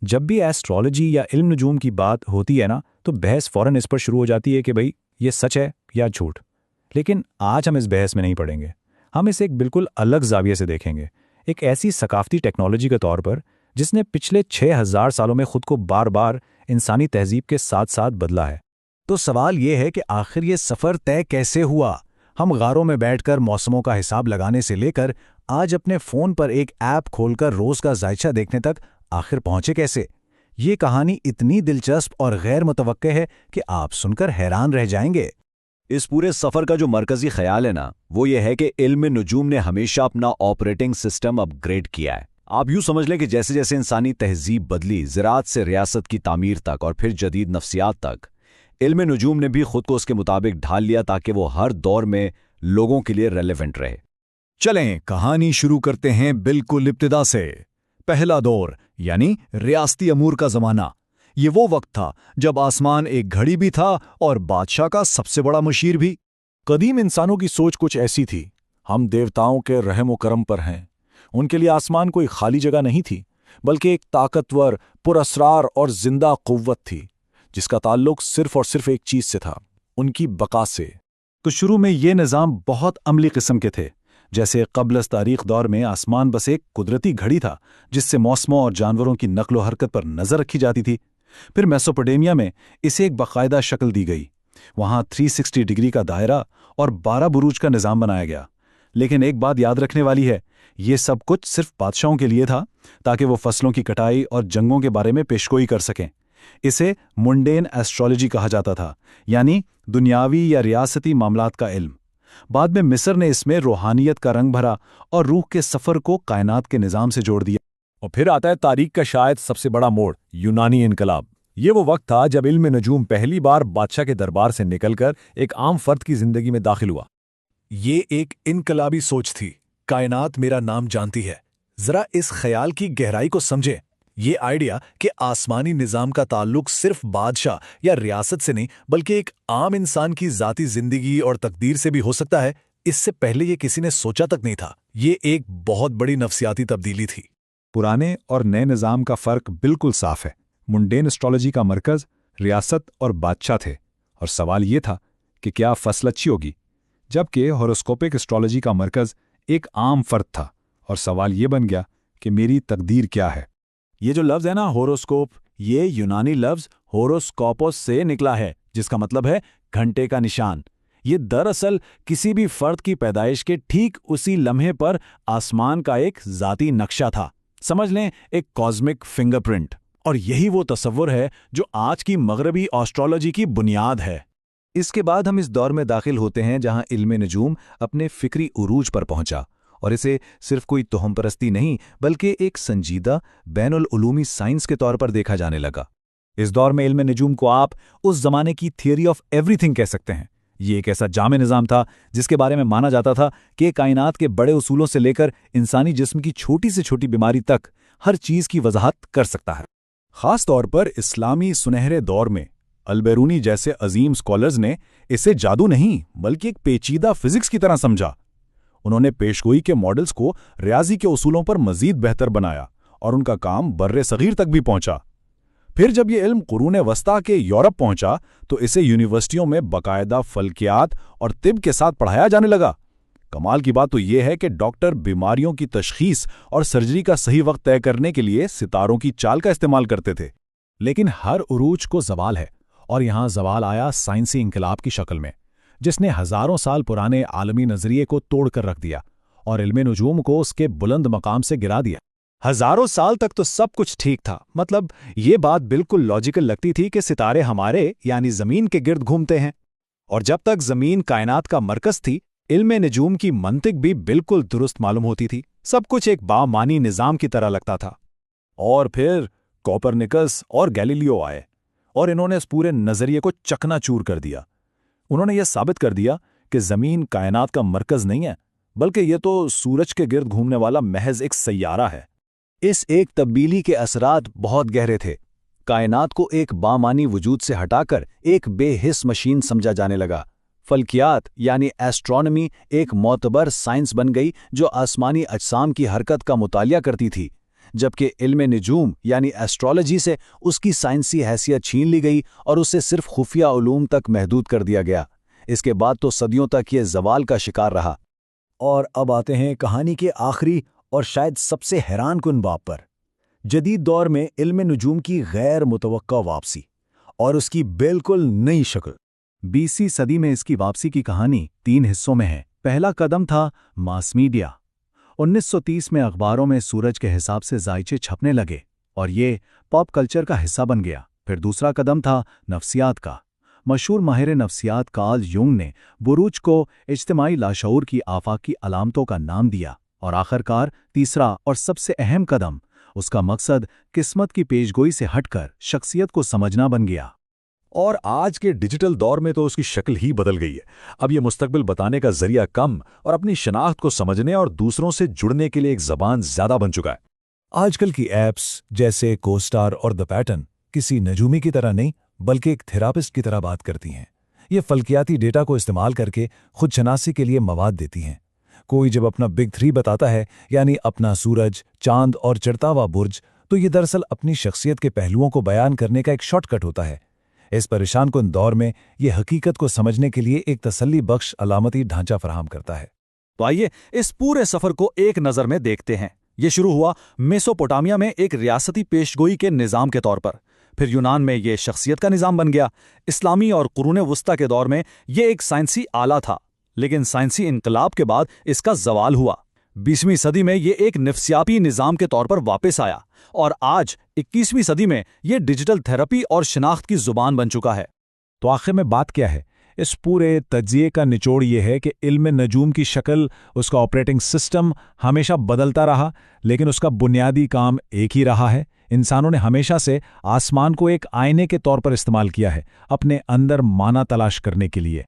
जब भी एस्ट्रोलॉजी या इल्म नजूम की बात होती है ना, तो बहस फौरन इस पर शुरू हो जाती है कि भाई ये सच है या झूठ। लेकिन आज हम इस बहस में नहीं पड़ेंगे। हम इसे एक बिल्कुल अलग जाविये से देखेंगे, एक ऐसी सकाफती टेक्नोलॉजी के तौर पर जिसने पिछले 6000 सालों में खुद को बार बार इंसानी तहजीब के साथ साथ बदला है। तो सवाल ये है कि आखिर ये सफ़र तय कैसे हुआ। हम गारों में बैठकर मौसमों का हिसाब लगाने से लेकर आज अपने फ़ोन पर एक ऐप खोलकर रोज़ का जायचा देखने तक आखिर पहुंचे कैसे। ये कहानी इतनी दिलचस्प और गैर मुतवक्के है कि आप सुनकर हैरान रह जाएंगे। इस पूरे सफ़र का जो मरकज़ी ख्याल है ना, वो ये है कि इल्म नजूम ने हमेशा अपना ऑपरेटिंग सिस्टम अपग्रेड किया है। आप यूँ समझ लें कि जैसे जैसे इंसानी तहजीब बदली, ज़राअत से रियासत की तामीर तक और फिर जदीद नफ्सियात तक, इल्म नजूम ने भी खुद को उसके मुताबिक ढाल लिया ताकि वो हर दौर में लोगों के लिए रेलेवेंट रहे। चलें कहानी शुरू करते हैं बिल्कुल इब्तिदा से। पहला दौर यानी रियासती अमूर का ज़माना। ये वो वक्त था जब आसमान एक घड़ी भी था और बादशाह का सबसे बड़ा मुशीर भी। कदीम इंसानों की सोच कुछ ऐसी थी, हम देवताओं के रहम व करम पर हैं। उनके लिए आसमान कोई खाली जगह नहीं थी, बल्कि एक ताकतवर, पुरअसरार और जिंदा कुव्वत थी जिसका ताल्लुक सिर्फ और सिर्फ एक चीज से था, उनकी बका से। तो शुरू में ये निज़ाम बहुत अमली किस्म के थे। जैसे क़ब्ल तारीख़ दौर में आसमान बस एक कुदरती घड़ी था जिससे मौसमों और जानवरों की नकलो हरकत पर नज़र रखी जाती थी। फिर मेसोपोटामिया में इसे एक बाकायदा शक्ल दी गई। वहाँ 360 डिग्री का दायरा और 12 बुरूज का निज़ाम बनाया गया। लेकिन एक बात याद रखने वाली है, ये सब कुछ सिर्फ बादशाहों के लिए था ताकि वो फसलों की कटाई और जंगों के बारे में पेशगोई कर सकें। इसे मुंडेन एस्ट्रोलॉजी कहा जाता था, यानी दुनियावी या रियासती मामलात का इल्म। बाद में मिस्र ने इसमें रूहानियत का रंग भरा और रूह के सफ़र को कायनात के निज़ाम से जोड़ दिया। और फिर आता है तारीख का शायद सबसे बड़ा मोड़, यूनानी इनकलाब। ये वो वक्त था जब इल्म नजूम पहली बार बादशाह के दरबार से निकलकर एक आम फर्द की जिंदगी में दाखिल हुआ। ये एक इनकलाबी सोच थी, कायनात मेरा नाम जानती है। जरा इस ख्याल की गहराई को समझें। ये आइडिया कि आसमानी निज़ाम का ताल्लुक सिर्फ बादशाह या रियासत से नहीं बल्कि एक आम इंसान की ज़ाती ज़िंदगी और तकदीर से भी हो सकता है, इससे पहले ये किसी ने सोचा तक नहीं था। ये एक बहुत बड़ी नफ्सियाती तब्दीली थी। पुराने और नए निज़ाम का फ़र्क बिल्कुल साफ है। मुंडेन एस्ट्रोलॉजी का मरकज़ रियासत और बादशाह थे, और सवाल ये था कि क्या फसल अच्छी होगी, जबकि होरोस्कोपिक एस्ट्रोलॉजी का मरकज़ एक आम फर्द था, और सवाल ये बन गया कि मेरी तकदीर क्या है। ये जो लफ्ज़ है ना होरोस्कोप, ये यूनानी लफ्ज़ होरोस्कोपोस से निकला है, जिसका मतलब है घंटे का निशान। ये दरअसल किसी भी फर्द की पैदाइश के ठीक उसी लम्हे पर आसमान का एक ज़ाती नक्शा था। समझ लें, एक कॉस्मिक फिंगरप्रिंट। और यही वो तसव्वुर है जो आज की मगरबी एस्ट्रोलॉजी की बुनियाद है। इसके बाद हम इस दौर में दाखिल होते हैं जहां इल्म नजूम अपने फिक्री उरूज पर पहुंचा, और इसे सिर्फ कोई तोहम परस्ती नहीं बल्कि एक संजीदा बैनुल उलूमी साइंस के तौर पर देखा जाने लगा। इस दौर में इल्म नजूम को आप उस जमाने की थियरी ऑफ एवरीथिंग कह सकते हैं। ये एक ऐसा जामे निज़ाम था जिसके बारे में माना जाता था कि कायनात के बड़े उसूलों से लेकर इंसानी जिस्म की छोटी से छोटी बीमारी तक हर चीज़ की वजाहत कर सकता है। ख़ास तौर पर इस्लामी सुनहरे दौर में अलबेरूनी जैसे अजीम स्कॉलर्स ने इसे जादू नहीं बल्कि एक पेचीदा फिजिक्स की तरह समझा। उन्होंने पेशगोई के मॉडल्स को रियाजी के उसूलों पर मजीद बेहतर बनाया, और उनका काम बर्रे सगीर तक भी पहुंचा। फिर जब ये इल्म कुरूने वस्ता के यूरोप पहुंचा तो इसे यूनिवर्सिटियों में बाकायदा फल्कियात और तिब के साथ पढ़ाया जाने लगा। कमाल की बात तो यह है कि डॉक्टर बीमारियों की तशखीस और सर्जरी का सही वक्त तय करने के लिए सितारों की चाल का इस्तेमाल करते थे। लेकिन हर उरूज को ज़वाल है, और यहाँ ज़वाल आया साइंसी इंकलाब की शक्ल में, जिसने हज़ारों साल पुराने आलमी नज़रिए को तोड़ कर रख दिया और इल्म नजूम को उसके बुलंद मकाम से गिरा दिया। हज़ारों साल तक तो सब कुछ ठीक था, मतलब ये बात बिल्कुल लॉजिकल लगती थी कि सितारे हमारे यानी ज़मीन के गिर्द घूमते हैं, और जब तक ज़मीन कायनात का मरकज़ थी, इल्म नजूम की मंतिक भी बिल्कुल दुरुस्त मालूम होती थी। सब कुछ एक बामानी निज़ाम की तरह लगता था। और फिर कोपरनिकस और गैलीलियो आए, और इन्होंने इस पूरे नज़रिए को चकनाचूर कर दिया। उन्होंने यह साबित कर दिया कि ज़मीन कायनात का मरकज़ नहीं है, बल्कि यह तो सूरज के गिर्द घूमने वाला महज एक सैयारा है। इस एक तब्दीली के असरात बहुत गहरे थे। कायनात को एक बामानी वजूद से हटाकर एक बेहिस मशीन समझा जाने लगा। फल्कियात यानी एस्ट्रोनॉमी एक मोतबर साइंस बन गई जो आसमानी अजसाम की हरकत का मुतालिया करती थी। جبکہ علم نجوم یعنی ایسٹرالوجی سے اس کی سائنسی حیثیت چھین لی گئی اور اسے صرف خفیہ علوم تک محدود کر دیا گیا۔ اس کے بعد تو صدیوں تک یہ زوال کا شکار رہا۔ اور اب آتے ہیں کہانی کے آخری اور شاید سب سے حیران کن باب پر، جدید دور میں علم نجوم کی غیر متوقع واپسی اور اس کی بالکل نئی شکل۔ 20ویں صدی میں اس کی واپسی کی کہانی 3 حصوں میں ہے۔ پہلا قدم تھا ماس میڈیا۔ 1930 میں اخباروں میں سورج کے حساب سے زائچے چھپنے لگے اور یہ پاپ کلچر کا حصہ بن گیا۔ پھر دوسرا قدم تھا نفسیات کا۔ مشہور ماہر نفسیات کارل یونگ نے بروج کو اجتماعی لاشعور کی آفاقی علامتوں کا نام دیا، اور آخرکار تیسرا اور سب سے اہم قدم، اس کا مقصد قسمت کی پیشگوئی سے ہٹ کر شخصیت کو سمجھنا بن گیا۔ اور آج کے ڈیجیٹل دور میں تو اس کی شکل ہی بدل گئی ہے۔ اب یہ مستقبل بتانے کا ذریعہ کم اور اپنی شناخت کو سمجھنے اور دوسروں سے جڑنے کے لیے ایک زبان زیادہ بن چکا ہے۔ آج کل کی ایپس جیسے کوسٹار اور دی پیٹرن کسی نجومی کی طرح نہیں بلکہ ایک تھراپسٹ کی طرح بات کرتی ہیں۔ یہ فلکیاتی ڈیٹا کو استعمال کر کے خود شناسی کے لیے مواد دیتی ہیں۔ کوئی جب اپنا بگ 3 بتاتا ہے، یعنی اپنا سورج، چاند اور چڑھتا ہوا برج، تو یہ دراصل اپنی شخصیت کے پہلوؤں کو بیان کرنے کا ایک شارٹ کٹ ہوتا ہے۔ اس پریشان کن دور میں یہ حقیقت کو سمجھنے کے لیے ایک تسلی بخش علامتی ڈھانچہ فراہم کرتا ہے۔ تو آئیے اس پورے سفر کو ایک نظر میں دیکھتے ہیں۔ یہ شروع ہوا میسوپوٹامیا میں ایک ریاستی پیشگوئی کے نظام کے طور پر، پھر یونان میں یہ شخصیت کا نظام بن گیا، اسلامی اور قرون وسطیٰ کے دور میں یہ ایک سائنسی آلہ تھا، لیکن سائنسی انقلاب کے بعد اس کا زوال ہوا۔ 20ویں صدی میں یہ ایک نفسیاتی نظام کے طور پر واپس آیا، اور آج 21ویں صدی میں یہ ڈیجیٹل تھراپی اور شناخت کی زبان بن چکا ہے۔ تو آخر میں بات کیا ہے؟ اس پورے تجزیے کا نچوڑ یہ ہے کہ علم نجوم کی شکل، اس کا آپریٹنگ سسٹم ہمیشہ بدلتا رہا، لیکن اس کا بنیادی کام ایک ہی رہا ہے۔ انسانوں نے ہمیشہ سے آسمان کو ایک آئینے کے طور پر استعمال کیا ہے، اپنے اندر معنی تلاش کرنے کے لیے۔